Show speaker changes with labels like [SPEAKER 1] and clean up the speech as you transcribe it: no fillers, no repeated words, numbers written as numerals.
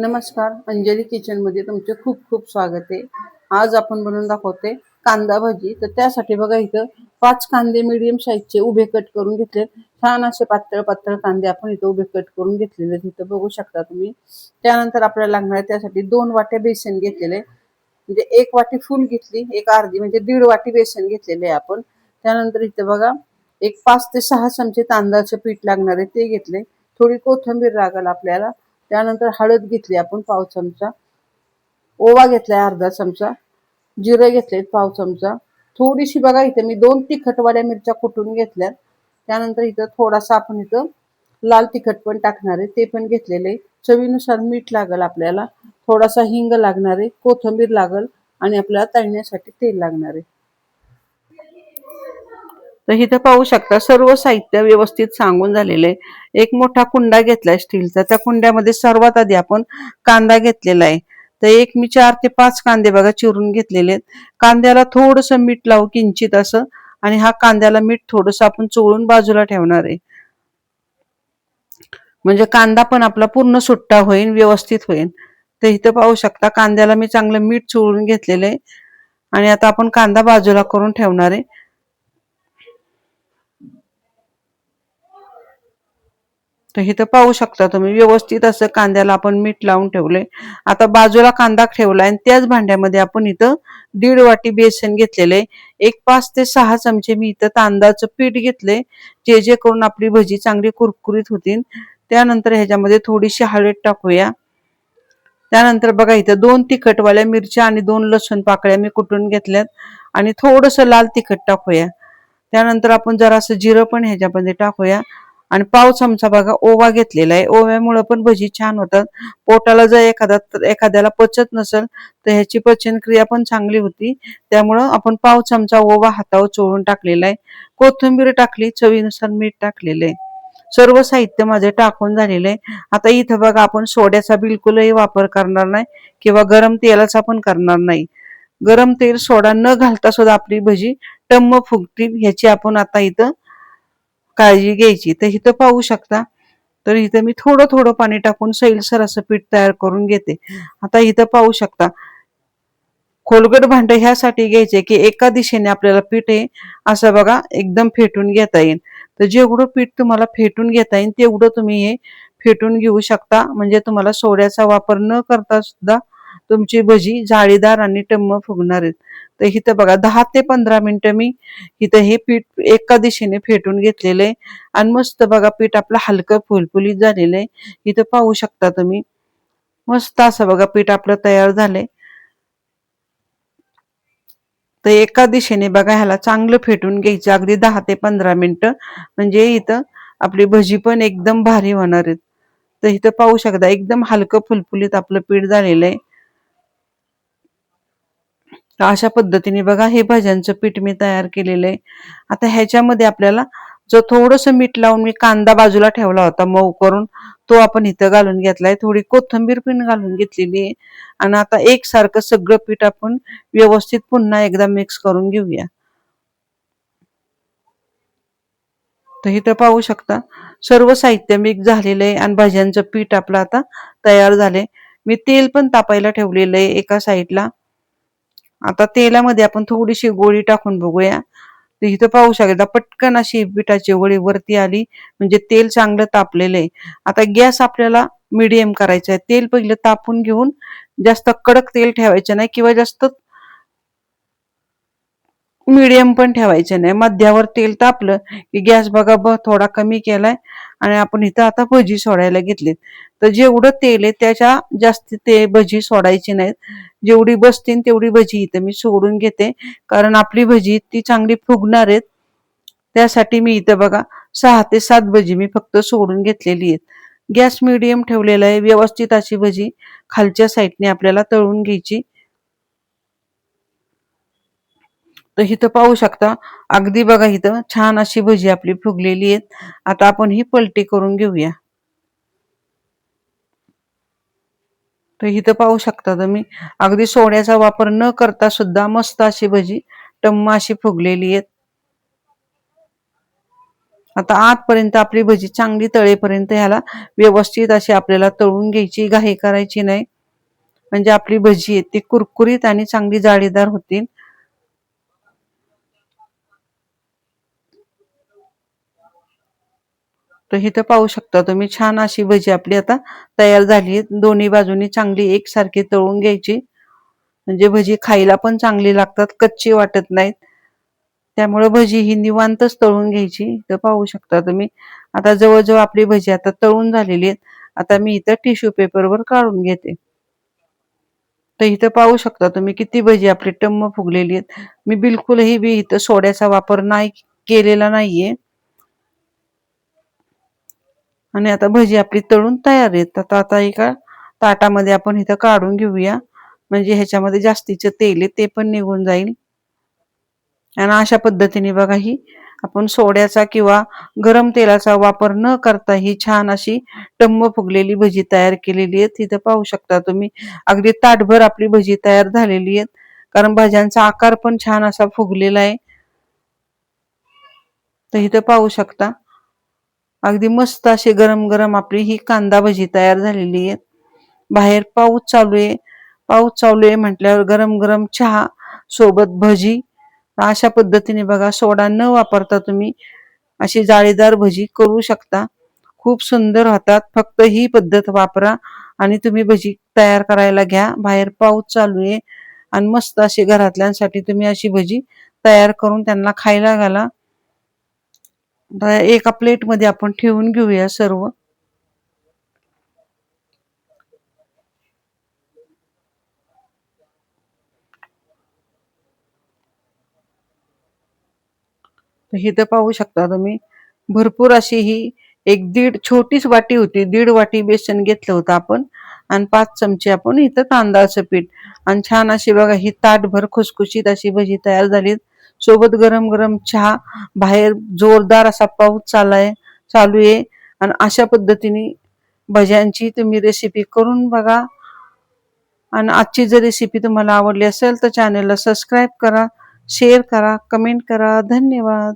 [SPEAKER 1] नमस्कार, अंजली किचन मध्ये तुमचे खूप खूप स्वागत आहे। आज आपण बनवून दाखवते कांदा भाजी। तर त्यासाठी बघा इथं 5 कांदे मीडियम साईजचे उभे कट करून घेतले। छान असे पातळ पातळ कांदे आपण इथं उभे कट करून घेतलेले इथं बघू शकता तुम्ही। त्यानंतर आपल्याला लागणार आहे त्यासाठी 2 वाट्या बेसन घेतलेले, म्हणजे 1 वाटी फुल घेतली, एक अर्धी म्हणजे 1.5 वाटी बेसन घेतलेले आपण। त्यानंतर इथं बघा एक 5 ते 6 चमचे तांदळाचे पीठ लागणार आहे ते घेतले। थोडी कोथिंबीर लागेल आपल्याला। त्यानंतर हळद घेतली आपण पाव चमचा, ओवा घेतलाय अर्धा चमचा, जिरे घेतले पाव चमचा, थोडीशी बघा इथे मी 2 तिखटवाल्या मिरच्या कुटून घेतल्यात। त्यानंतर इथं थोडासा आपण इथं लाल तिखट पण टाकणार आहे ते पण घेतलेले। चवीनुसार मीठ लागेल आपल्याला, थोडासा हिंग लागणार आहे, कोथिंबीर लागेल आणि आपल्याला तळण्यासाठी तेल लागणार आहे। तर इथं पाहू शकता सर्व साहित्य व्यवस्थित सांगून झालेले। एक मोठा कुंडा घेतलाय स्टीलचा, त्या कुंड्यामध्ये सर्वात आधी आपण कांदा घेतलेला आहे। तर एक मी 4 ते 5 कांदे बघा चिरून घेतलेले आहेत। कांद्याला थोडंसं मीठ लावू किंचित असं, आणि हा कांद्याला मीठ थोडंसं आपण चोळून बाजूला ठेवणार आहे, म्हणजे कांदा पण आपला पूर्ण सुट्टा होईल, व्यवस्थित होईल। तर इथं पाहू शकता कांद्याला मी चांगलं मीठ चोळून घेतलेलं आहे आणि आता आपण कांदा बाजूला करून ठेवणार आहे। तर इथं पाहू शकता तुम्ही व्यवस्थित असं कांद्याला आपण मीठ लावून ठेवले। आता बाजूला कांदा ठेवलाय आणि त्याच भांड्यामध्ये आपण इथं 1.5 वाटी बेसन घेतलेले, एक 5 ते 6 चमचे मी इथं तांदळाचं पीठ घेतले, जे करून आपली भजी चांगली कुरकुरीत होतील। त्यानंतर ह्याच्यामध्ये थोडीशी हळद टाकूया। त्यानंतर बघा इथं 2 तिखटवाल्या मिरच्या आणि 2 लसूण पाकळ्या मी कुटून घेतल्यात आणि थोडंसं लाल तिखट टाकूया। त्यानंतर आपण जरासं जिरं पण ह्याच्यामध्ये टाकूया आणि पाव चमचा बघा ओवा घेतलेला आहे। ओव्यामुळे पण भजी छान होतात। पोटाला जर एखाद्याला पचत नसेल तर ह्याची पचन क्रिया पण चांगली होती, त्यामुळे आपण पाव चमचा ओवा हातावर चोळून टाकलेला आहे। कोथिंबीर टाकली, चवीनुसार मीठ टाकलेले आहे। सर्व साहित्य माझे टाकून झालेले आहे। आता इथं बघा आपण सोड्याचा बिलकुलही वापर करणार नाही किंवा गरम तेलाचा पण करणार नाही। गरम तेल सोडा न घालता सुद्धा आपली भजी टम्म फुगतील, ह्याची आपण आता इथं काळजी घ्यायची। तर इथं पाहू शकता, तर इथं मी थोडं थोडं पाणी टाकून सैलसर असं पीठ तयार करून घेते। आता इथं पाहू शकता खोलगट भांड ह्यासाठी घ्यायचे की एका दिशेने आपल्याला पीठ हे असं बघा एकदम फेटून घेता येईल। तर जेवढं पीठ तुम्हाला फेटून घेता येईल तेवढं तुम्ही हे फेटून घेऊ शकता, म्हणजे तुम्हाला सोड्याचा वापर न करता सुद्धा तुमची भजी जाळीदार आणि टम्म फुगणार आहेत। तर इथं बघा 10 ते 15 मिनिटं मी इथं हे पीठ एका दिशेने फेटून घेतलेले आणि मस्त बघा पीठ आपलं हलकं फुलफुलीत झालेलं आहे। इथं पाहू शकता तुम्ही मस्त असं बघा पीठ आपलं तयार झालंय। तर एका दिशेने बघा ह्याला चांगलं फेटून घ्यायचं अगदी 10 ते 15 मिनिटं, म्हणजे इथं आपली भजी पण एकदम भारी होणार आहेत। तर इथं पाहू शकता एकदम हलकं फुलफुलीत आपलं पीठ झालेलं आहे। तर अशा पद्धतीने बघा हे भाज्यांचं पीठ मी तयार केलेलं आहे। आता ह्याच्यामध्ये आपल्याला जो थोडंसं मीठ लावून मी कांदा बाजूला ठेवला होता मऊ करून, तो आपण इथं घालून घेतलाय। थोडी कोथिंबीर पण घालून घेतलेली आहे आणि आता एकसारखं सगळं पीठ आपण व्यवस्थित पुन्हा एकदा मिक्स करून घेऊया। तर इथं पाहू शकता सर्व साहित्य मिक्स झालेलं आहे आणि भाज्यांचं पीठ आपलं आता तयार झाले। मी तेल पण तापायला ठेवलेलं आहे एका साईडला। आता तेलामध्ये आपण थोडीशी गोळी टाकून बघूया। तर इथं पाहू शकता पटकन अशी पिठाची गोळी वरती आली, म्हणजे तेल चांगलं तापलेलं आहे। आता गॅस आपल्याला मीडियम करायचा आहे। तेल पहिलं तापून घेऊन जास्त कडक तेल ठेवायचं नाही किंवा जास्त मीडियम पण ठेवायचे नाही। मध्यावर तेल तापलं की गॅस बघा थोडा कमी केलाय आणि आपण इथं आता भजी सोडायला घेतलीत। तर जेवढं तेल आहे त्याच्या जास्त ते भजी सोडायची नाहीत, जेवढी बसतील तेवढी भजी इथं मी सोडून घेते, कारण आपली भजी ती चांगली फुगणार आहेत। त्यासाठी मी इथं बघा 6 ते 7 भजी मी फक्त सोडून घेतलेली आहेत। गॅस मीडियम ठेवलेला आहे। व्यवस्थित अशी भजी खालच्या साईडने आपल्याला तळून घ्यायची। तर इथं पाहू शकता अगदी बघा इथं छान अशी भजी आपली फुगलेली आहेत। आता आपण ही पलटी करून घेऊया। तर इथं पाहू शकता तुम्ही अगदी सोड्याचा वापर न करता सुद्धा मस्त अशी भजी टम्म अशी फुगलेली आहेत। आता आतपर्यंत आपली भजी चांगली तळेपर्यंत ह्याला व्यवस्थित अशी आपल्याला तळून घ्यायची, घाई करायची नाही. म्हणजे आपली भजी आहे ती कुरकुरीत आणि चांगली जाळीदार होतील. तर इथं पाहू शकता तुम्ही छान अशी भजी आपली आता तयार झाली आहे. दोन्ही बाजूनी चांगली एकसारखी तळून घ्यायची. म्हणजे भजी खायला पण चांगली लागतात, कच्ची वाटत नाहीत. त्यामुळे भजी ही निवांतच तळून घ्यायची. तर पाहू शकता तुम्ही आता जवळजवळ आपली भजी आता तळून झालेली आहेत. आता मी इथं टिश्यू पेपरवर काढून घेते. तर इथं पाहू शकता तुम्ही किती भजी आपली टम्म फुगलेली आहेत. मी बिलकुलही बी इथं सोड्याचा वापर नाही केलेला नाहीये. आणि आता भजी आपली तळून तयार आहेत. तर आता एका ताटामध्ये आपण इथं काढून घेऊया. म्हणजे ह्याच्यामध्ये जास्तीचं तेल आहे ते पण निघून जाईल. आणि अशा पद्धतीने बघा ही आपण सोड्याचा किंवा गरम तेलाचा वापर न करता ही छान अशी टम्म फुगलेली भजी तयार केलेली आहे. तिथं पाहू शकता तुम्ही अगदी ताटभर आपली भजी तयार झालेली आहे. कारण भाज्यांचा आकार पण छान असा फुगलेला आहे. तर इथं पाहू शकता अगदी मस्त अशी गरम गरम आपली ही कांदा भजी तयार झालेली आहे. बाहेर पाऊस चालू आहे. पाऊस चालू आहे म्हटल्यावर गरम गरम चहा सोबत भजी अशा पद्धतीने बघा सोडा न वापरता तुम्ही अशी जाळीदार भजी करू शकता. खूप सुंदर होतात. फक्त ही पद्धत वापरा आणि तुम्ही भजी तयार करायला घ्या. बाहेर पाऊस चालू आहे आणि मस्त अशी घरातल्यांसाठी तुम्ही अशी भजी तयार करून त्यांना खायला घाला. एका प्लेटमध्ये आपण ठेवून घेऊया सर्व. इथं पाहू शकता तुम्ही भरपूर अशी ही एक दीड छोटीच वाटी होती. दीड वाटी बेसन घेतलं होतं आपण आणि 5 चमचे आपण इथं तांदळाचं पीठ आणि छान अशी बघा ही ताटभर खुसखुशीत अशी भजी तयार झाली. सोबत गरम गरम चहा. बाहेर जोरदार असा पाऊस चालू आहे आणि अशा पद्धतीने भज्यांची तुम्ही रेसिपी करून बघा. आणि आजची जर रेसिपी तुम्हाला आवडली असेल तर चॅनलला सबस्क्राईब करा, शेअर करा, कमेंट करा. धन्यवाद.